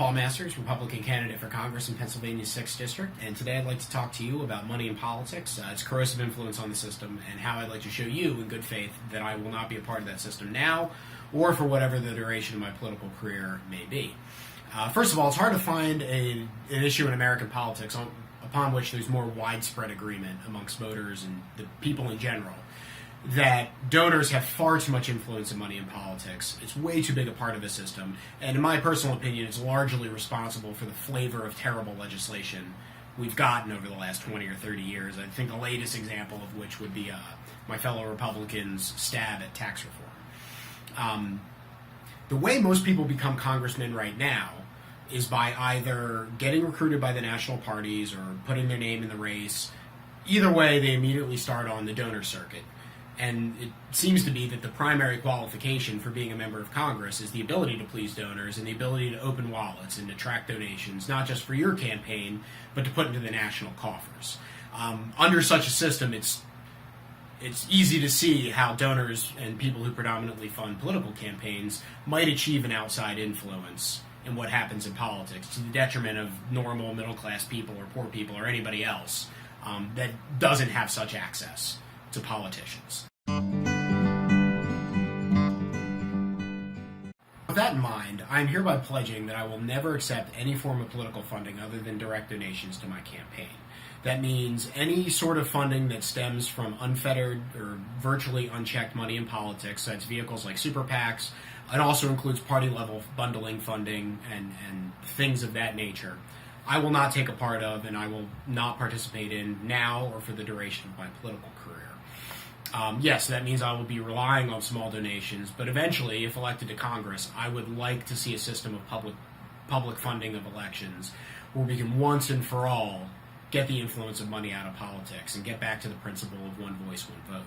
Paul Masters, Republican candidate for Congress in Pennsylvania's 6th District, and today I'd like to talk to you about money in politics, its corrosive influence on the system, and how I'd like to show you in good faith that I will not be a part of that system now or for whatever the duration of my political career may be. First of all, it's hard to find an issue in American politics upon which there's more widespread agreement amongst voters and the people in general that donors have far too much influence in money in politics. It's way too big a part of the system, and in my personal opinion, it's largely responsible for the flavor of terrible legislation we've gotten over the last 20 or 30 years. I think the latest example of which would be my fellow Republicans' stab at tax reform. The way most people become congressmen right now is by either getting recruited by the national parties or putting their name in the race. Either way, they immediately start on the donor circuit. And it seems to be that the primary qualification for being a member of Congress is the ability to please donors and the ability to open wallets and to track donations, not just for your campaign, but to put into the national coffers. Under such a system, it's easy to see how donors and people who predominantly fund political campaigns might achieve an outside influence in what happens in politics to the detriment of normal middle-class people or poor people or anybody else that doesn't have such access to politicians. With that in mind, I am hereby pledging that I will never accept any form of political funding other than direct donations to my campaign. That means any sort of funding that stems from unfettered or virtually unchecked money in politics, that's vehicles like super PACs. It also includes party-level bundling funding and things of that nature. I will not take a part of, and I will not participate in now or for the duration of my political career. Yes, that means I will be relying on small donations, but eventually, if elected to Congress, I would like to see a system of public funding of elections where we can once and for all get the influence of money out of politics and get back to the principle of one voice, one vote.